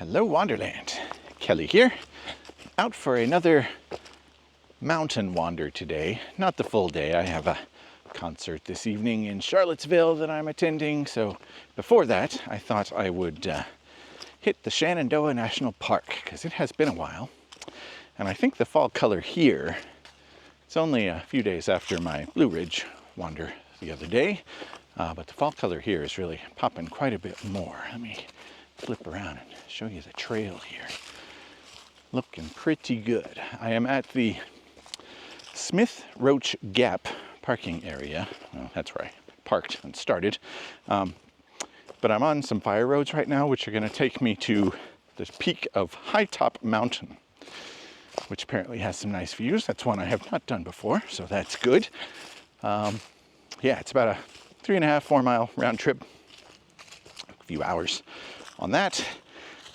Hello Wonderland, Kelly here, out for another mountain wander today. Not the full day, I have a concert this evening in Charlottesville that I'm attending, so before that I thought I would hit the Shenandoah National Park, because it has been a while, and I think the fall color here, it's only a few days after my Blue Ridge wander the other day, but the fall color here is really popping quite a bit more. Let me flip around and show you the trail here. Looking pretty good. I am at the Smith Roach Gap parking area. Well, that's where I parked and started. But I'm on some fire roads right now, which are going to take me to the peak of Hightop Mountain, which apparently has some nice views. That's one I have not done before, so that's good. Yeah, it's about a 3.5-4 mile round trip, a few hours on that,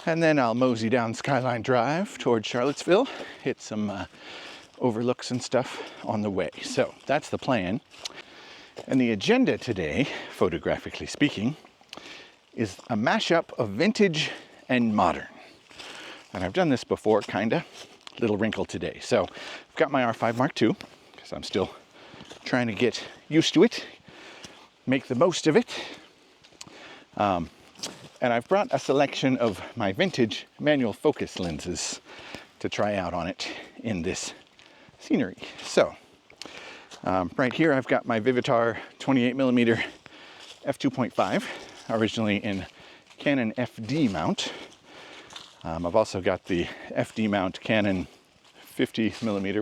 and then I'll mosey down Skyline Drive towards Charlottesville, hit some overlooks and stuff on the way. So that's the plan. And the agenda today, photographically speaking, is a mashup of vintage and modern. And I've done this before, kinda. Little wrinkle today. So I've got my R5 Mark II, because I'm still trying to get used to it, make the most of it. And I've brought a selection of my vintage manual focus lenses to try out on it in this scenery. So right here I've got my Vivitar 28mm f2.5, originally in Canon FD mount. I've also got the FD mount Canon 50mm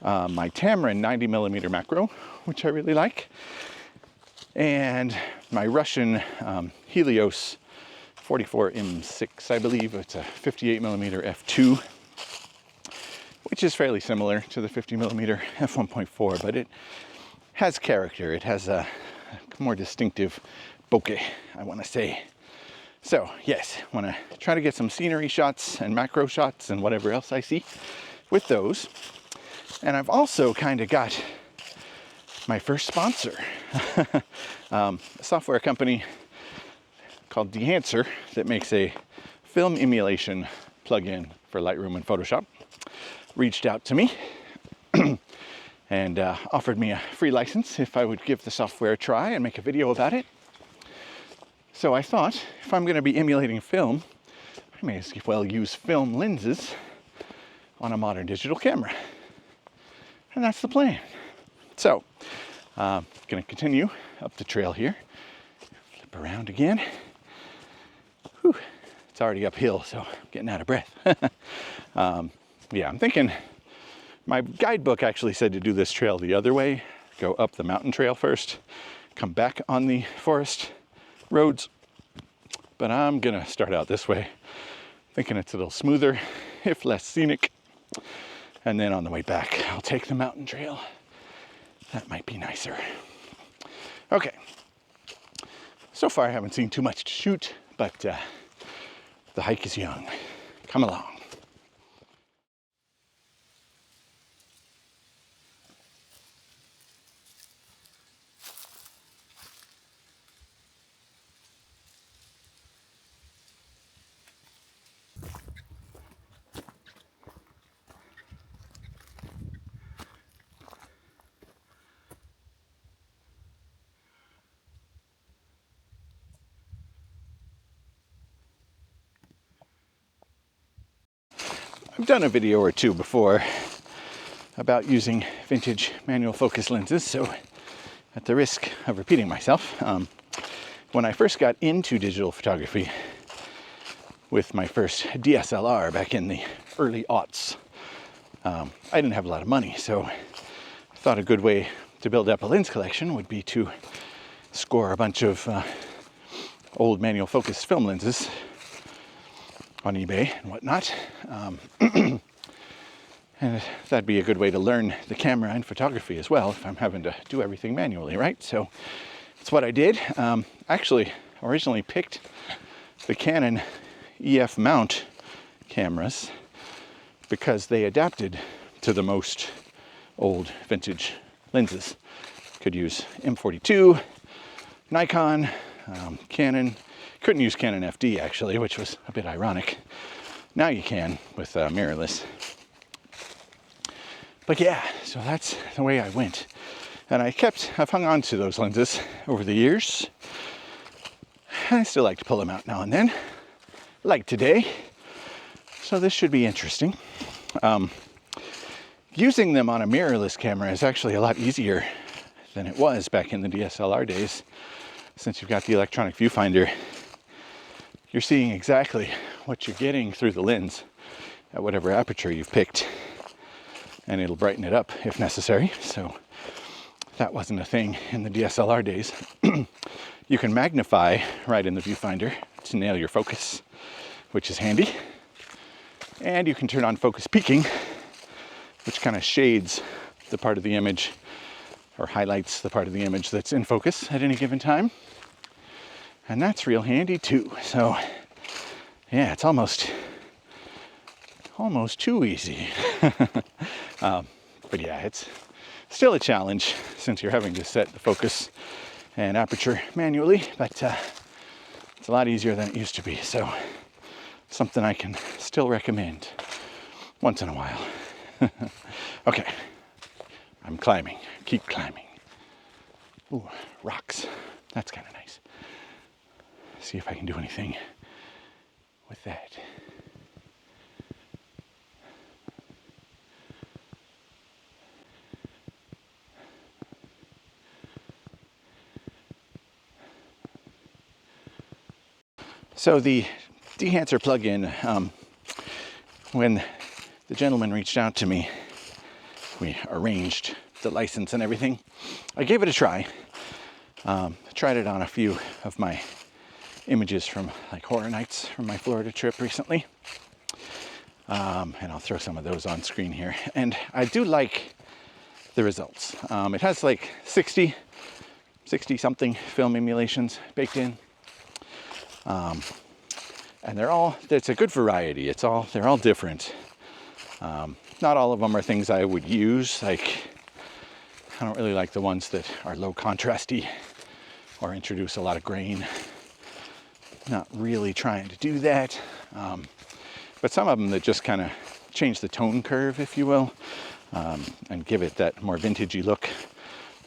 1.4, my Tamron 90mm macro, which I really like, and my Russian Helios 44M6, I believe. It's a 58mm f2, which is fairly similar to the 50mm f1.4, but it has character. It has a more distinctive bokeh, I want to say. So yes, I want to try to get some scenery shots and macro shots and whatever else I see with those. And I've also kind of got my first sponsor, a software company called Dehancer that makes a film emulation plugin for Lightroom and Photoshop, reached out to me and offered me a free license if I would give the software a try and make a video about it. So I thought, if I'm going to be emulating film, I may as well use film lenses on a modern digital camera. And that's the plan. So, I'm going to continue up the trail here. Flip around again. Whew, it's already uphill, so I'm getting out of breath. Yeah, I'm thinking, my guidebook actually said to do this trail the other way. Go up the mountain trail first, come back on the forest roads. But I'm going to start out this way, thinking it's a little smoother, if less scenic. And then on the way back, I'll take the mountain trail. That might be nicer. Okay. So far, I haven't seen too much to shoot, but the hike is young. Come along. I've done a video or two before about using vintage manual focus lenses, so at the risk of repeating myself, when I first got into digital photography with my first DSLR back in the early aughts, I didn't have a lot of money, so I thought a good way to build up a lens collection would be to score a bunch of old manual focus film lenses on eBay and whatnot. And that'd be a good way to learn the camera and photography as well if I'm having to do everything manually, right? So that's what I did. Actually, originally picked the Canon EF mount cameras because they adapted to the most old vintage lenses. Could use M42, Nikon, Canon, Couldn't use Canon FD actually, which was a bit ironic. Now you can with mirrorless. But yeah, so that's the way I went. And I've hung on to those lenses over the years. I still like to pull them out now and then, like today. So this should be interesting. Using them on a mirrorless camera is actually a lot easier than it was back in the DSLR days. Since you've got the electronic viewfinder, you're seeing exactly what you're getting through the lens at whatever aperture you've picked, and it'll brighten it up if necessary. So that wasn't a thing in the DSLR days. You can magnify right in the viewfinder to nail your focus, which is handy. And you can turn on focus peaking, which kind of shades the part of the image or highlights the part of the image that's in focus at any given time. And that's real handy too. So yeah, it's almost too easy. But yeah, it's still a challenge since you're having to set the focus and aperture manually, but it's a lot easier than it used to be. So something I can still recommend once in a while. Okay, I'm climbing, keep climbing. Ooh, rocks, that's kind of nice. See if I can do anything with that. So the Dehancer plugin, when the gentleman reached out to me, we arranged the license and everything. I gave it a try. I tried it on a few of my images from like horror nights from my Florida trip recently. And I'll throw some of those on screen here. And I do like the results. It has like 60 something film emulations baked in. And it's a good variety. They're all different. Not all of them are things I would use. Like, I don't really like the ones that are low contrasty or introduce a lot of grain. Not really trying to do that. But some of them that just kind of change the tone curve, if you will, and give it that more vintagey look,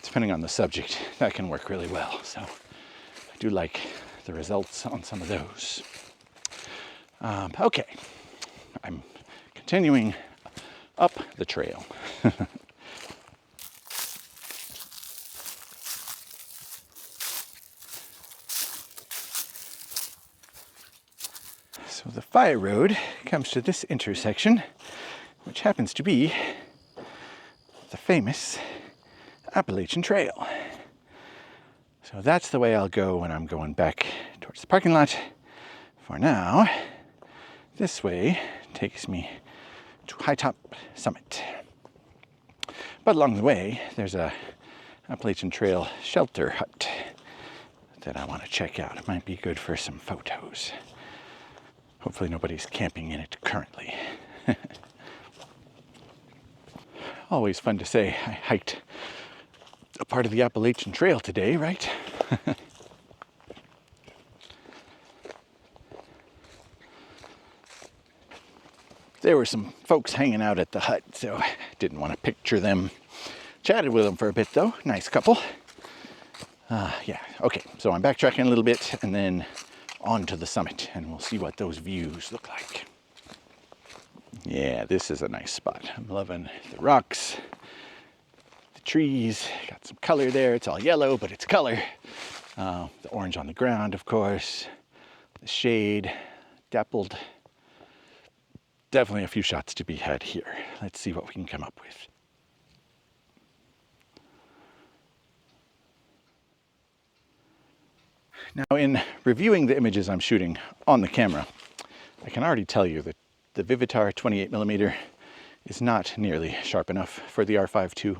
depending on the subject, that can work really well. So I do like the results on some of those. Okay, I'm continuing up the trail. So the fire road comes to this intersection, which happens to be the famous Appalachian Trail. So that's the way I'll go when I'm going back towards the parking lot. For now, this way takes me to Hightop Summit. But along the way, there's a Appalachian Trail shelter hut that I want to check out. It might be good for some photos. Hopefully nobody's camping in it currently. Always fun to say I hiked a part of the Appalachian Trail today, right? There were some folks hanging out at the hut, so I didn't want to picture them. Chatted with them for a bit though, nice couple. Yeah, okay, so I'm backtracking a little bit and then on to the summit, and we'll see what those views look like. Yeah, this is a nice spot. I'm loving the rocks, the trees, got some color there. It's all yellow, but it's color. The orange on the ground, of course, the shade, dappled. Definitely a few shots to be had here. Let's see what we can come up with. Now, in reviewing the images I'm shooting on the camera, I can already tell you that the Vivitar 28mm is not nearly sharp enough for the R5 II.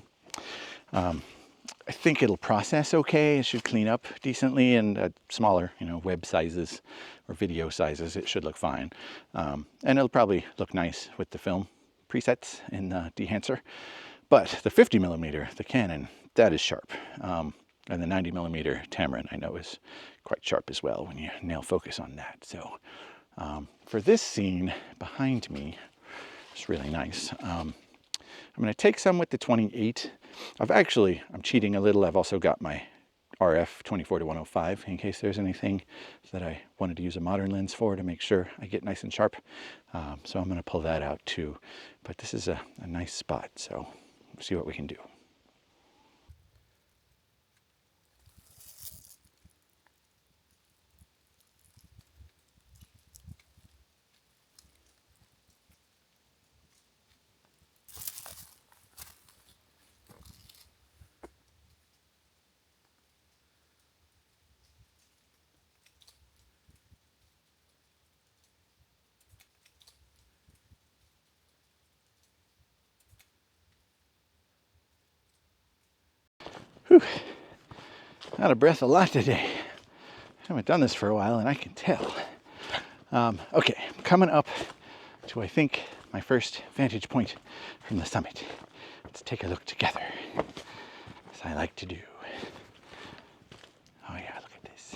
I think it'll process okay. It should clean up decently, and at smaller, web sizes or video sizes, it should look fine. And it'll probably look nice with the film presets in Dehancer. But the 50mm, the Canon, that is sharp. And the 90mm Tamron I know is quite sharp as well when you nail focus on that. So for this scene behind me, it's really nice. I'm going to take some with the 28. I'm cheating a little. I've also got my RF 24-105 in case there's anything that I wanted to use a modern lens for to make sure I get nice and sharp. So I'm going to pull that out too. But this is a nice spot, so we'll see what we can do. Whew. Out of breath a lot today. I haven't done this for a while and I can tell. Okay, I'm coming up to, I think, my first vantage point from the summit. Let's take a look together, as I like to do. Oh yeah, look at this.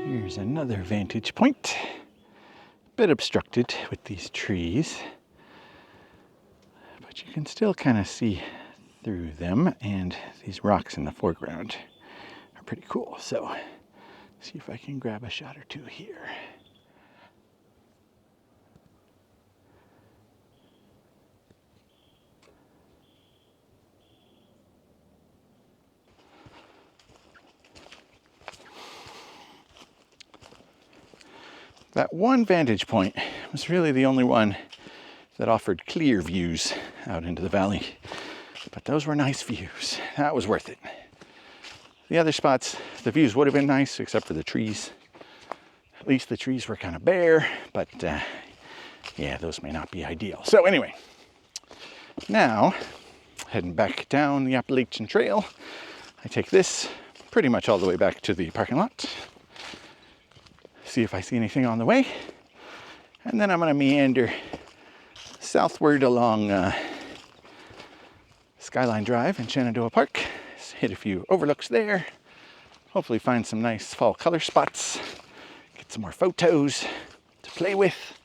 Here's another vantage point. A bit obstructed with these trees, but you can still kind of see through them, and these rocks in the foreground are pretty cool. So see if I can grab a shot or two here. That one vantage point was really the only one that offered clear views out into the valley. But those were nice views. That was worth it. The other spots, the views would have been nice, except for the trees. At least the trees were kind of bare, but yeah, those may not be ideal. So anyway, now heading back down the Appalachian Trail, I take this pretty much all the way back to the parking lot. See if I see anything on the way. And then I'm going to meander southward along Skyline Drive in Shenandoah Park. Hit a few overlooks there. Hopefully find some nice fall color spots. Get some more photos to play with.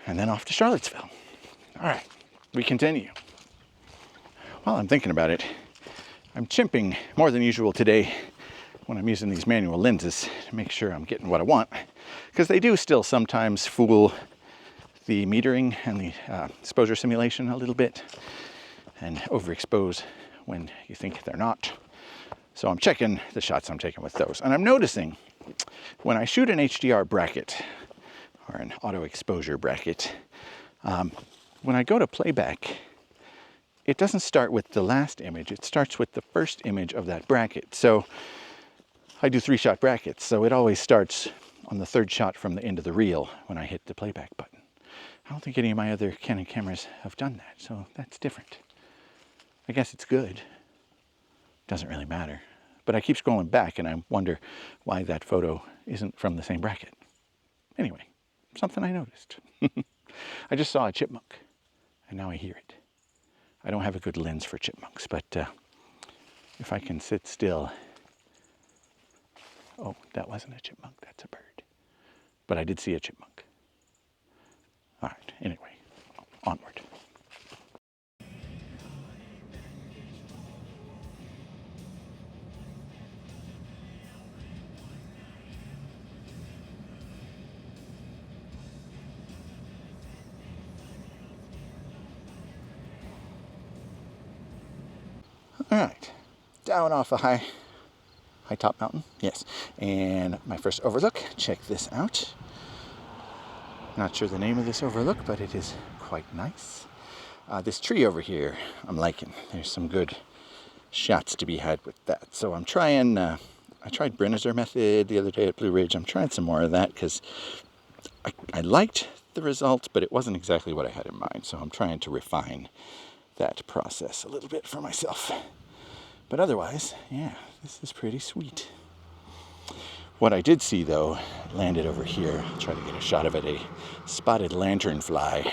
And then off to Charlottesville. All right, we continue. While I'm thinking about it, I'm chimping more than usual today when I'm using these manual lenses to make sure I'm getting what I want, because they do still sometimes fool the metering and the exposure simulation a little bit and overexpose when you think they're not. So I'm checking the shots I'm taking with those. And I'm noticing when I shoot an HDR bracket or an auto exposure bracket, when I go to playback, it doesn't start with the last image. It starts with the first image of that bracket. So I do 3-shot brackets, so it always starts on the 3rd shot from the end of the reel when I hit the playback button. I don't think any of my other Canon cameras have done that, so that's different. I guess it's good. Doesn't really matter. But I keep scrolling back and I wonder why that photo isn't from the same bracket. Anyway, something I noticed. I just saw a chipmunk, and now I hear it. I don't have a good lens for chipmunks, but if I can sit still. Oh, that wasn't a chipmunk, that's a bird. But I did see a chipmunk. All right, anyway, onward. All right, down off a Hightop mountain, yes. And my first overlook, check this out. Not sure the name of this overlook, but it is quite nice. This tree over here, I'm liking. There's some good shots to be had with that. So I'm trying, I tried Brennizer method the other day at Blue Ridge. I'm trying some more of that because I liked the result, but it wasn't exactly what I had in mind. So I'm trying to refine that process a little bit for myself. But otherwise, yeah, this is pretty sweet. What I did see, though, landed over here. I'll try to get a shot of it, a spotted lanternfly,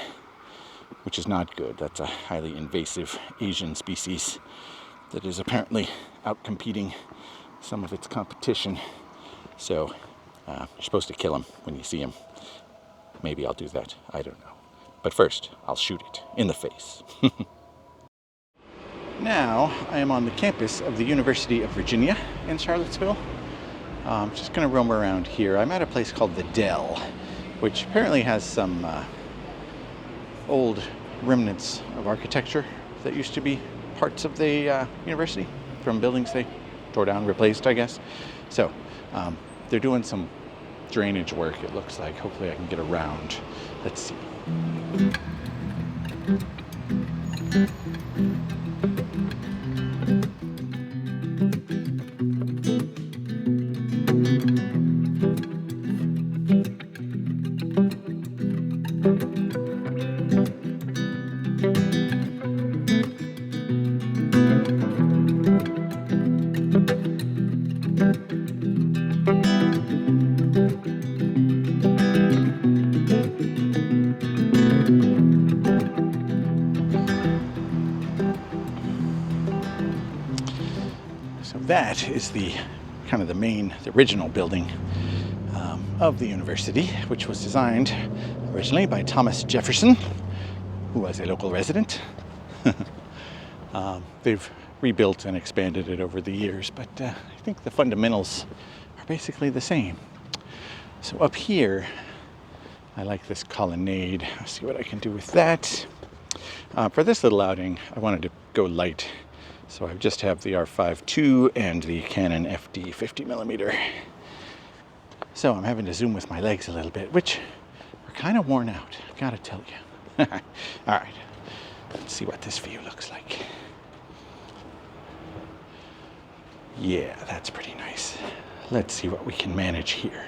which is not good. That's a highly invasive Asian species that is apparently outcompeting some of its competition. So you're supposed to kill him when you see him. Maybe I'll do that. I don't know. But first, I'll shoot it in the face. Now, I am on the campus of the University of Virginia in Charlottesville. I'm just going to roam around here. I'm at a place called the Dell, which apparently has some old remnants of architecture that used to be parts of the university from buildings they tore down, replaced, I guess. So they're doing some drainage work, it looks like. Hopefully I can get around. Let's see. So that is the kind of the original building of the university, which was designed originally by Thomas Jefferson, who was a local resident. They've rebuilt and expanded it over the years, but I think the fundamentals are basically the same. So up here, I like this colonnade. Let's see what I can do with that. For this little outing, I wanted to go light. So I just have the R5 II and the Canon FD 50mm. So I'm having to zoom with my legs a little bit, which are kind of worn out, I've got to tell you. All right, let's see what this view looks like. Yeah, that's pretty nice. Let's see what we can manage here.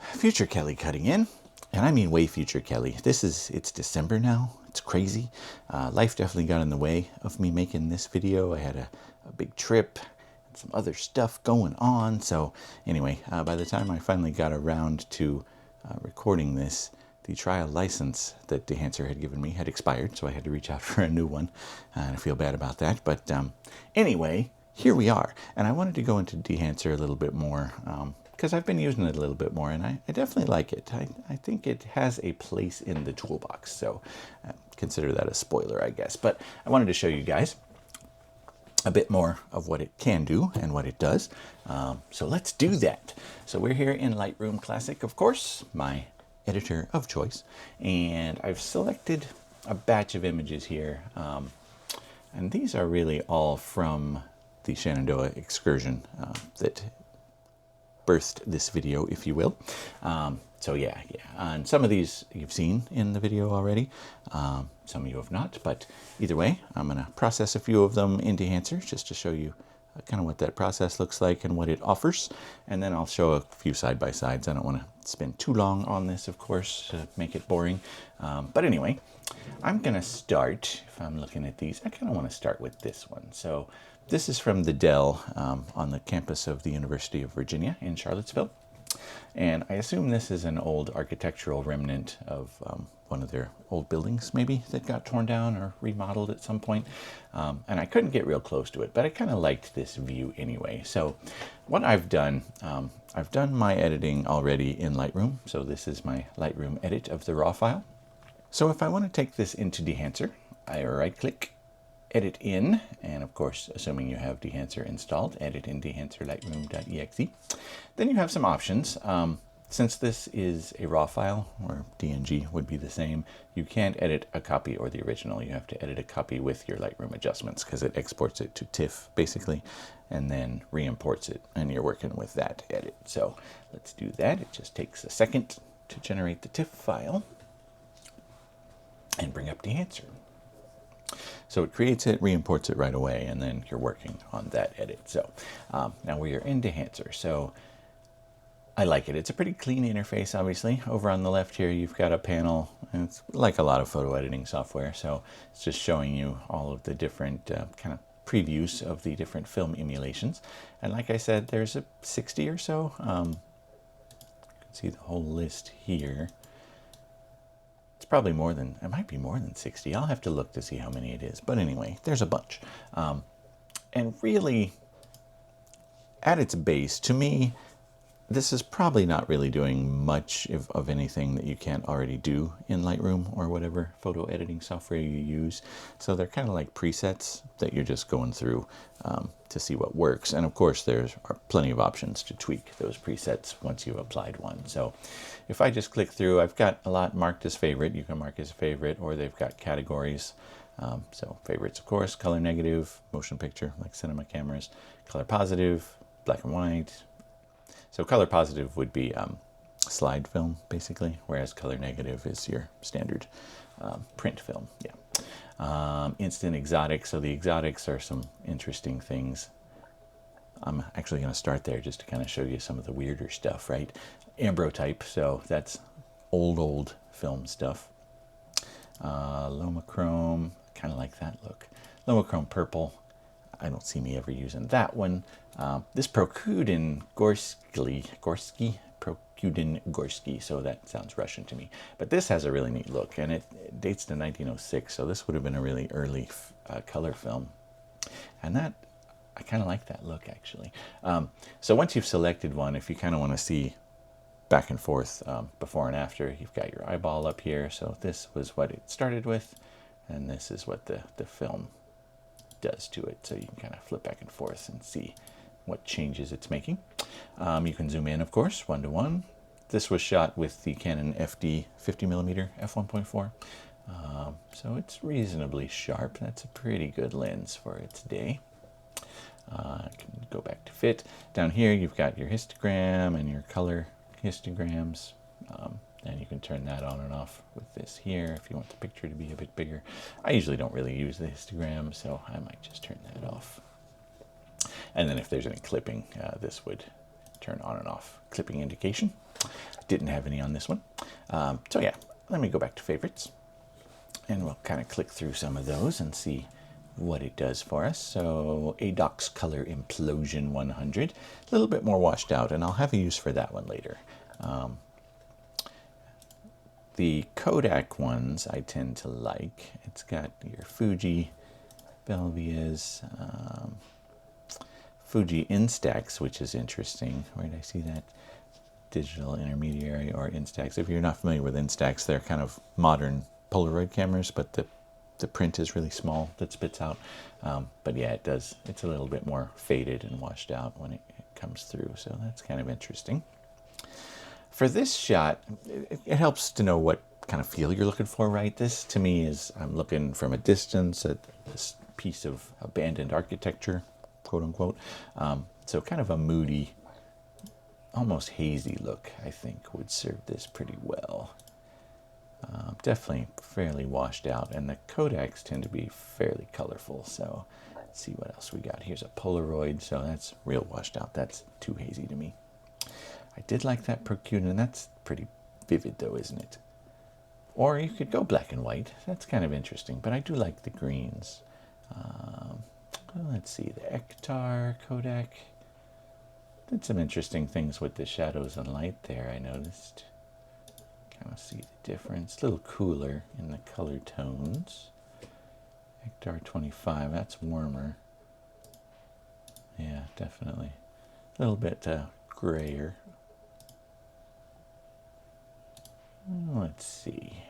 Future Kelly cutting in. And I mean way future Kelly. It's December now. It's crazy. Life definitely got in the way of me making this video. I had a big trip and some other stuff going on. So anyway, by the time I finally got around to recording this, the trial license that Dehancer had given me had expired. So I had to reach out for a new one. And I feel bad about that. But anyway, here we are. And I wanted to go into Dehancer a little bit more. Because I've been using it a little bit more, and I definitely like it. I think it has a place in the toolbox, so consider that a spoiler, I guess. But I wanted to show you guys a bit more of what it can do and what it does. So let's do that. So we're here in Lightroom Classic, of course, my editor of choice, and I've selected a batch of images here, and these are really all from the Shenandoah excursion that birthed this video, if you will. So yeah, and some of these you've seen in the video already, some of you have not, but either way, I'm going to process a few of them in Dehancer just to show you kind of what that process looks like and what it offers, and then I'll show a few side-by-sides. I don't want to spend too long on this, of course, to make it boring, but anyway, I'm going to start, if I'm looking at these, I kind of want to start with this one. So this is from the Dell on the campus of the University of Virginia in Charlottesville. And I assume this is an old architectural remnant of one of their old buildings, maybe, that got torn down or remodeled at some point. And I couldn't get real close to it, but I kind of liked this view anyway. So what I've done my editing already in Lightroom. So this is my Lightroom edit of the raw file. So if I want to take this into Dehancer, I right-click, edit in, and of course, assuming you have Dehancer installed, edit in Dehancer Lightroom.exe. Then you have some options. Since this is a RAW file, or DNG would be the same, you can't edit a copy or the original. You have to edit a copy with your Lightroom adjustments because it exports it to TIFF basically and then re-imports it, and you're working with that edit. So let's do that. It just takes a second to generate the TIFF file and bring up Dehancer. So it creates it, re-imports it right away, and then you're working on that edit. So now we are in Dehancer. So I like it. It's a pretty clean interface, obviously. Over on the left here, you've got a panel, and it's like a lot of photo editing software. So it's just showing you all of the different kind of previews of the different film emulations. And like I said, there's a 60 or so. You can see the whole list here. It's probably more than, it might be more than 60. I'll have to look to see how many it is. But anyway, there's a bunch. And really, at its base, to me, this is probably not really doing much of anything that you can't already do in Lightroom or whatever photo editing software you use. So they're kind of like presets that you're just going through to see what works. And of course, there are plenty of options to tweak those presets once you've applied one. So if I just click through, I've got a lot marked as favorite. You can mark as favorite, or they've got categories. So favorites, of course, color negative, motion picture, like cinema cameras, color positive, black and white. So color positive would be slide film, basically, whereas color negative is your standard print film. Yeah. Instant exotic. So the exotics are some interesting things. I'm actually going to start there just to kind of show you some of the weirder stuff, right? Ambrotype, so that's old film stuff. Lomochrome, kind of like that look. Lomochrome purple. I don't see me ever using that one. This Prokudin Gorsky, so that sounds Russian to me. But this has a really neat look, and it dates to 1906, so this would have been a really early color film. And that, I kind of like that look, actually. So once you've selected one, if you kind of want to see back and forth before and after, you've got your eyeball up here. So this was what it started with, and this is what the film does to it. So you can kind of flip back and forth and see what changes it's making. You can zoom in, of course, 1:1. This was shot with the Canon FD 50mm f1.4. So it's reasonably sharp. That's a pretty good lens for its day. I can go back to fit. Down here, you've got your histogram and your color histograms. And you can turn that on and off with this here if you want the picture to be a bit bigger. I usually don't really use the histogram, so I might just turn that off. And then if there's any clipping, this would turn on and off clipping indication. Didn't have any on this one. So yeah, let me go back to favorites. And we'll kind of click through some of those and see what it does for us. So ADOX Color Implosion 100, a little bit more washed out, and I'll have a use for that one later. The Kodak ones I tend to like. It's got your Fuji, Belvias, Fuji Instax, which is interesting. Where did I see that? Digital Intermediary or Instax. If you're not familiar with Instax, they're kind of modern Polaroid cameras, but the print is really small that spits out. But yeah, it's a little bit more faded and washed out when it comes through. So that's kind of interesting. For this shot, it helps to know what kind of feel you're looking for, right? This, to me, is I'm looking from a distance at this piece of abandoned architecture, quote unquote. So kind of a moody, almost hazy look, I think, would serve this pretty well. Definitely fairly washed out, and the Kodaks tend to be fairly colorful. So let's see what else we got. Here's a Polaroid, so that's real washed out. That's too hazy to me. I did like that Prokudin. That's pretty vivid though, isn't it? Or you could go black and white. That's kind of interesting, but I do like the greens. Let's see, the Ektar Kodak. Did some interesting things with the shadows and light there, I noticed. Kind of see the difference. A little cooler in the color tones. Ektar 25, that's warmer. Yeah, definitely. A little bit grayer. Let's see.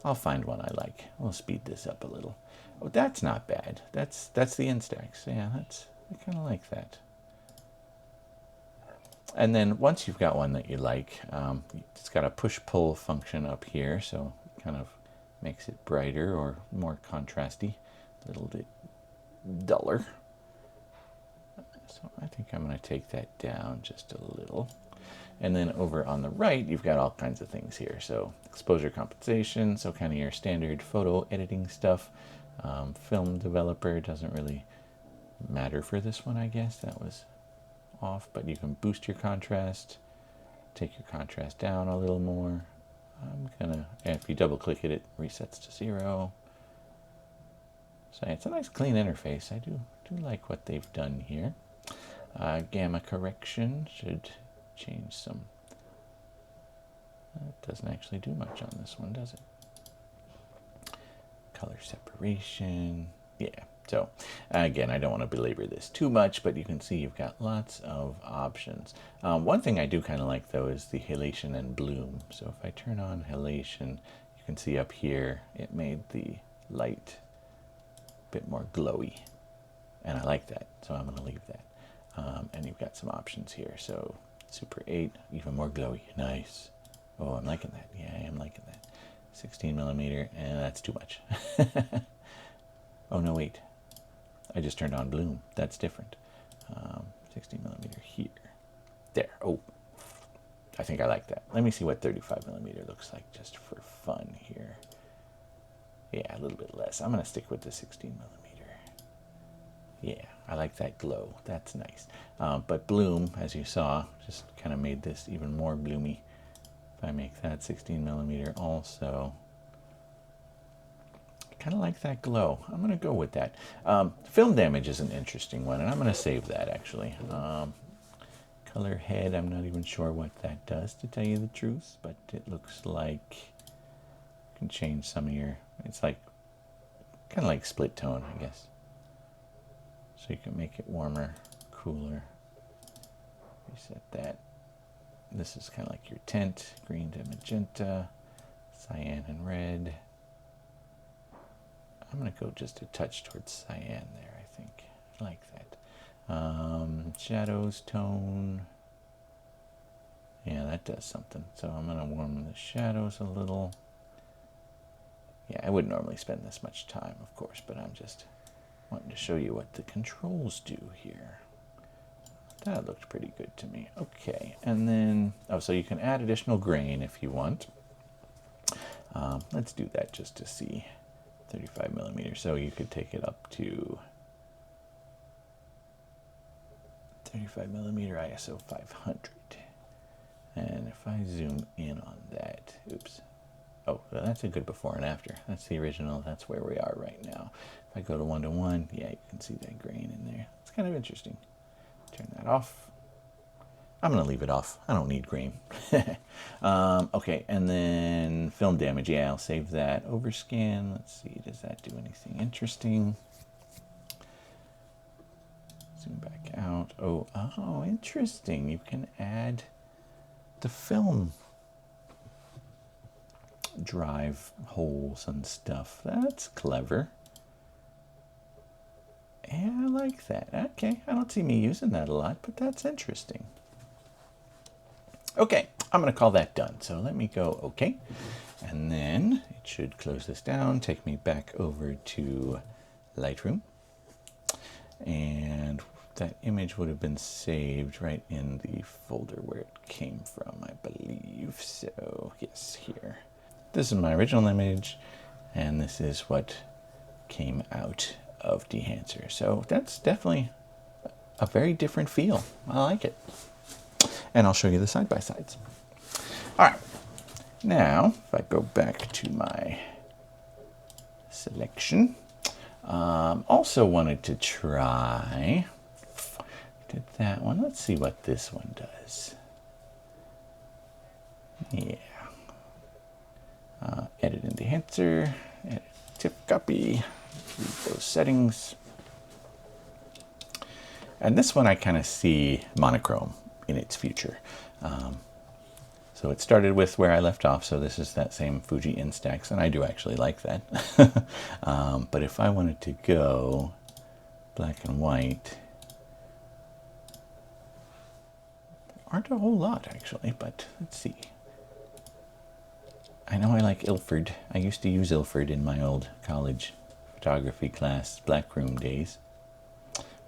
I'll find one I like. We'll speed this up a little. Oh, that's not bad. That's the Instax. Yeah, I kind of like that. And then once you've got one that you like, it's got a push-pull function up here, so it kind of makes it brighter or more contrasty, a little bit duller. So I think I'm going to take that down just a little. And then over on the right, you've got all kinds of things here. So exposure compensation, so kind of your standard photo editing stuff. Film developer doesn't really matter for this one, I guess. That was off, but you can boost your contrast, take your contrast down a little more. I'm gonna, if you double click it, it resets to 0. So it's a nice clean interface. I do like what they've done here. Gamma correction should change some. It doesn't actually do much on this one, does it? Color separation, yeah. So again, I don't want to belabor this too much, but you can see you've got lots of options. One thing I do kind of like though is the halation and bloom. So if I turn on halation, you can see up here it made the light a bit more glowy, and I like that, so I'm going to leave that. And you've got some options here. So Super 8, even more glowy, nice. Oh, I'm liking that. Yeah, I am liking that. 16 millimeter, and that's too much. Oh no, wait. I just turned on bloom. That's different. 16 millimeter here. There. Oh, I think I like that. Let me see what 35 millimeter looks like just for fun here. Yeah, a little bit less. I'm going to stick with the 16 millimeter. Yeah, I like that glow. That's nice. But bloom, as you saw, just kind of made this even more bloomy. If I make that 16 millimeter also, kind of like that glow. I'm going to go with that. Film damage is an interesting one, and I'm going to save that actually. Color head, I'm not even sure what that does, to tell you the truth, but it looks like you can change some of your, it's like kind of like split tone, I guess. So you can make it warmer, cooler. Reset that. This is kind of like your tint, green to magenta, cyan and red. I'm going to go just a touch towards cyan there, I think. I like that. Shadows, tone. Yeah, that does something. So I'm going to warm the shadows a little. Yeah, I wouldn't normally spend this much time, of course, but I'm just wanting to show you what the controls do here. That looked pretty good to me. Okay, and then, oh, so you can add additional grain if you want. Let's do that just to see. 35 millimeter, so you could take it up to 35 millimeter ISO 500. And if I zoom in on that, oops. Oh, well, that's a good before and after. That's the original. That's where we are right now. If I go to 1:1, yeah, you can see that grain in there. It's kind of interesting. Turn that off. I'm going to leave it off. I don't need grain. Okay, and then film damage. Yeah, I'll save that. Overscan. Let's see. Does that do anything interesting? Zoom back out. Oh, interesting. You can add the film drive holes and stuff. That's clever. Yeah, I like that. Okay, I don't see me using that a lot, but that's interesting. Okay, I'm going to call that done. So let me go OK. And then it should close this down, take me back over to Lightroom. And that image would have been saved right in the folder where it came from, I believe. So yes, here. This is my original image, and this is what came out of Dehancer. So that's definitely a very different feel. I like it. And I'll show you the side-by-sides. All right. Now, if I go back to my selection, also wanted to try, did that one. Let's see what this one does. Yeah. Edit in Dehancer, edit tip copy, leave those settings. And this one I kind of see monochrome in its future. So it started with where I left off, so this is that same Fuji Instax, and I do actually like that. But if I wanted to go black and white, aren't a whole lot actually, but let's see. I know I like Ilford. I used to use Ilford in my old college photography class, black room days.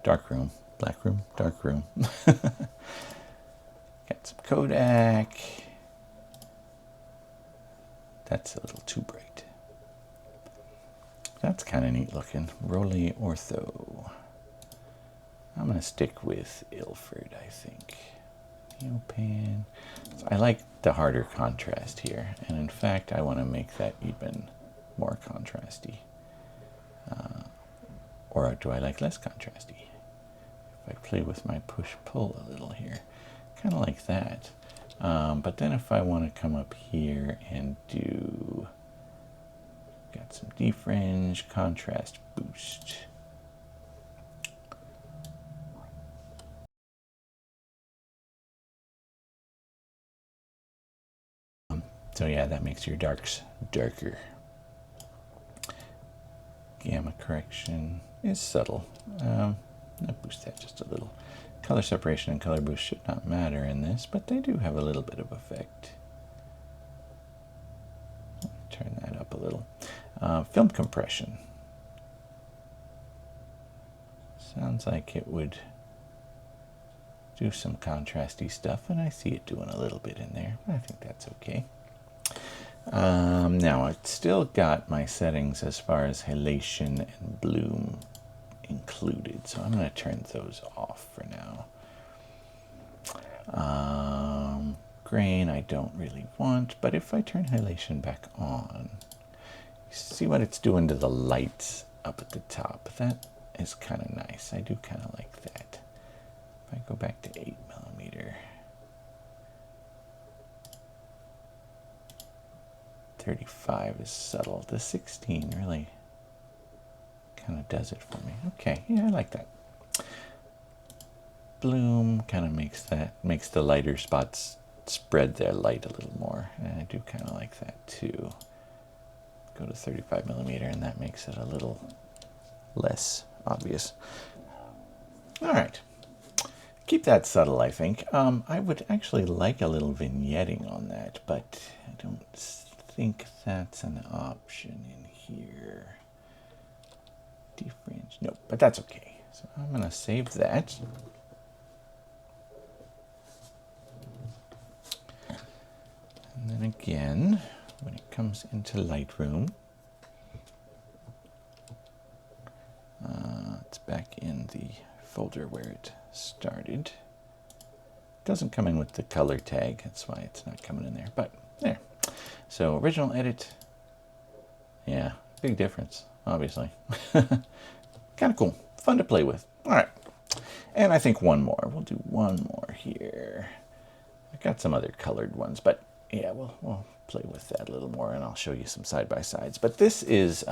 Dark room, black room, dark room. Got some Kodak. That's a little too bright. That's kind of neat looking. Rolly Ortho. I'm going to stick with Ilford, I think. Neopan. So I like the harder contrast here, and in fact I want to make that even more contrasty. Or do I like less contrasty? If I play with my push-pull a little here, kind of like that. But then if I want to come up here and do, got some defringe, contrast boost. So yeah, that makes your darks darker. Gamma correction is subtle. I'll boost that just a little. Color separation and color boost should not matter in this, but they do have a little bit of effect. Turn that up a little. Film compression. Sounds like it would do some contrasty stuff, and I see it doing a little bit in there. I think that's okay. Now I've still got my settings as far as halation and bloom included, so I'm going to turn those off for now. Grain I don't really want, but if I turn halation back on, you see what it's doing to the lights up at the top. That is kind of nice. I do kind of like that. If I go back to 8mm, 35 is subtle. The 16 really kind of does it for me. Okay, yeah, I like that. Bloom kind of makes the lighter spots spread their light a little more, and I do kind of like that too. Go to 35mm, and that makes it a little less obvious. All right, keep that subtle, I think. I would actually like a little vignetting on that, but I don't think that's an option in here. Defringe, nope, but that's okay. So I'm going to save that. And then again, when it comes into Lightroom, it's back in the folder where it started. It doesn't come in with the color tag, that's why it's not coming in there, but there. So original edit, yeah, big difference, obviously. Kind of cool, fun to play with. All right, and I think one more. We'll do one more here. I've got some other colored ones, but yeah, we'll play with that a little more, and I'll show you some side-by-sides. But this is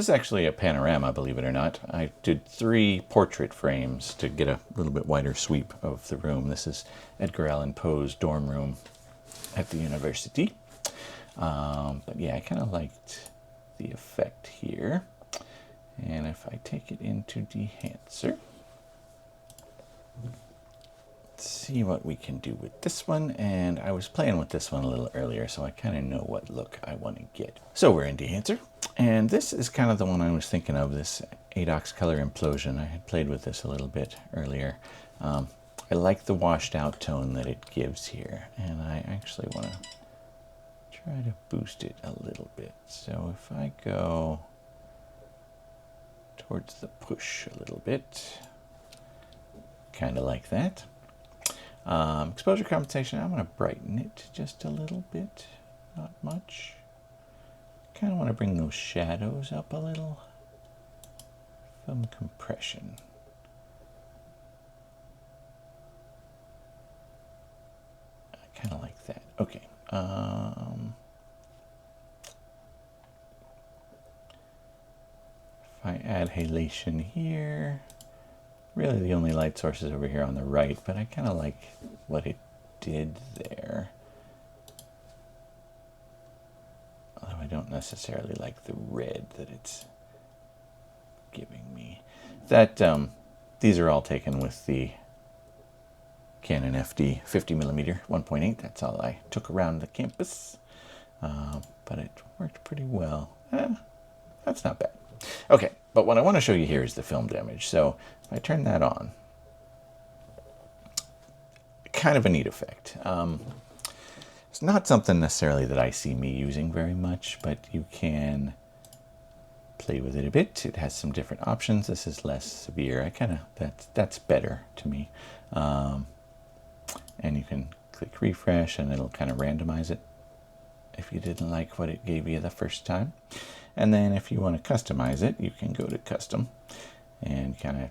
actually a panorama, believe it or not. I did 3 portrait frames to get a little bit wider sweep of the room. This is Edgar Allan Poe's dorm room at the university. But yeah, I kind of liked the effect here. And if I take it into Dehancer, let's see what we can do with this one. And I was playing with this one a little earlier, so I kind of know what look I want to get. So we're in Dehancer, and this is kind of the one I was thinking of, this ADOX color implosion. I had played with this a little bit earlier. I like the washed out tone that it gives here, and I actually want to try to boost it a little bit. So if I go towards the push a little bit, kind of like that. Exposure compensation, I'm going to brighten it just a little bit, not much. Kind of want to bring those shadows up a little. Film compression. I kind of like that. Okay. If I add halation here, really the only light source is over here on the right, but I kind of like what it did there. Although I don't necessarily like the red that it's giving me. That these are all taken with the Canon FD 50mm 1.8. That's all I took around the campus, but it worked pretty well. That's not bad. Okay, but what I want to show you here is the film damage. So if I turn that on, kind of a neat effect. It's not something necessarily that I see me using very much, but you can play with it a bit. It has some different options. This is less severe. That's better to me. And you can click refresh and it'll kind of randomize it if you didn't like what it gave you the first time. And then if you want to customize it, you can go to custom and kind of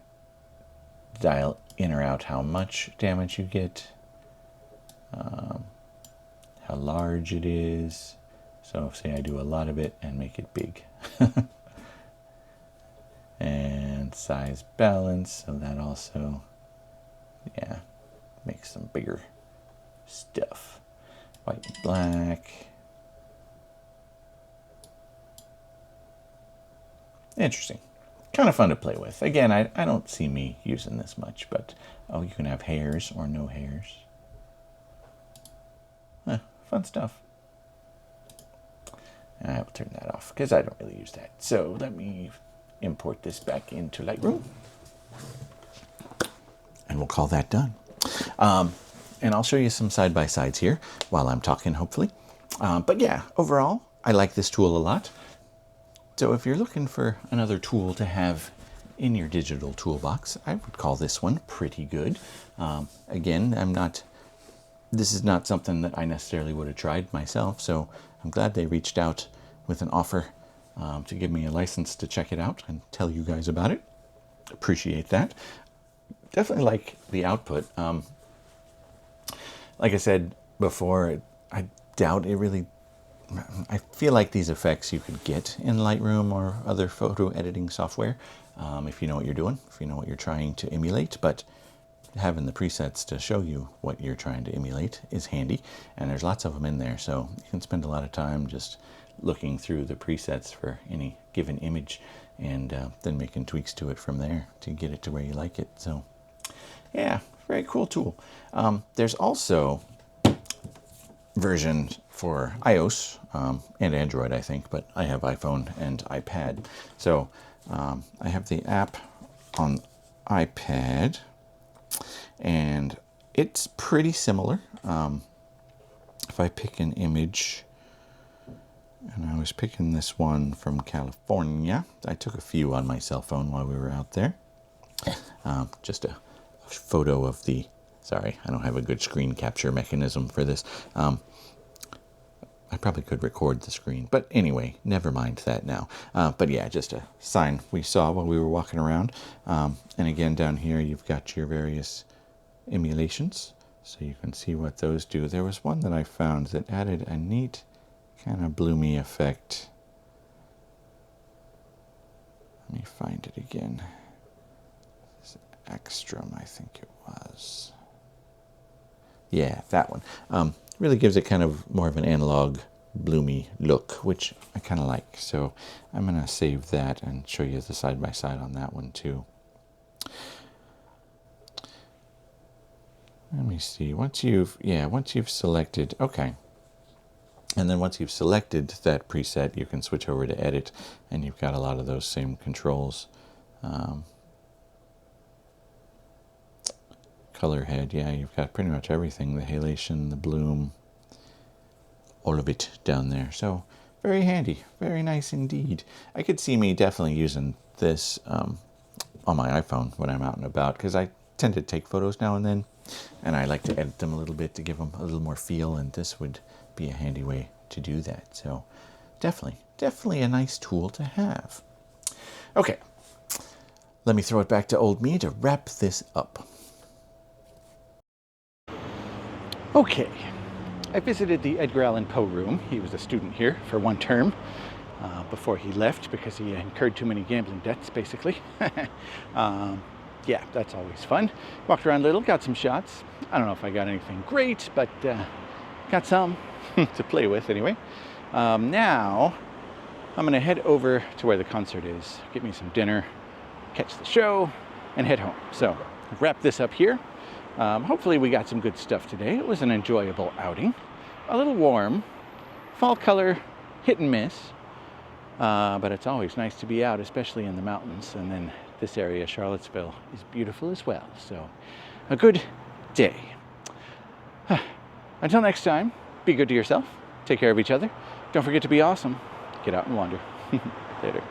dial in or out how much damage you get, how large it is. So say I do a lot of it and make it big. And size balance, so that also, yeah, makes some bigger stuff. White and black. Interesting. Kind of fun to play with. Again, I don't see me using this much, but oh, you can have hairs or no hairs. Fun stuff. I will turn that off because I don't really use that. So let me import this back into Lightroom. And we'll call that done. And I'll show you some side-by-sides here while I'm talking, hopefully. But yeah, overall, I like this tool a lot. So if you're looking for another tool to have in your digital toolbox, I would call this one pretty good. Again, this is not something that I necessarily would have tried myself, so I'm glad they reached out with an offer to give me a license to check it out and tell you guys about it. Appreciate that. Definitely like the output. Like I said before, I doubt it really... I feel like these effects you could get in Lightroom or other photo editing software if you know what you're doing, if you know what you're trying to emulate, but having the presets to show you what you're trying to emulate is handy, and there's lots of them in there, so you can spend a lot of time just looking through the presets for any given image and then making tweaks to it from there to get it to where you like it. So yeah, very cool tool. There's also version for iOS and Android, I think, but I have iPhone and iPad. So I have the app on iPad, and it's pretty similar. If I pick an image, and I was picking this one from California. I took a few on my cell phone while we were out there. Just a photo of the... Sorry, I don't have a good screen capture mechanism for this. I probably could record the screen, but anyway, never mind that now. But yeah, just a sign we saw while we were walking around. And again, down here, you've got your various emulations, so you can see what those do. There was one that I found that added a neat kind of bloomy effect. Let me find it again. This Ekstrom, I think it was. Yeah, that one. Really gives it kind of more of an analog bloomy look, which I kind of like. So I'm going to save that and show you the side-by-side on that one too. Let me see. Once you've selected, okay. And then once you've selected that preset, you can switch over to edit, and you've got a lot of those same controls. Color head, yeah, you've got pretty much everything, the halation, the bloom, all of it down there. So very handy, very nice indeed. I could see me definitely using this on my iPhone when I'm out and about, because I tend to take photos now and then, and I like to edit them a little bit to give them a little more feel, and this would be a handy way to do that. So definitely a nice tool to have. Okay, let me throw it back to old me to wrap this up. Okay, I visited the Edgar Allan Poe room. He was a student here for one term before he left because he incurred too many gambling debts, basically. Yeah, that's always fun. Walked around a little, got some shots. I don't know if I got anything great, but got some to play with anyway. Now, I'm gonna head over to where the concert is, get me some dinner, catch the show, and head home. So, wrap this up here. Hopefully we got some good stuff today. It was an enjoyable outing. A little warm. Fall color, hit and miss. But it's always nice to be out, especially in the mountains. And then this area, Charlottesville, is beautiful as well. So a good day. Until next time, be good to yourself. Take care of each other. Don't forget to be awesome. Get out and wander. Later.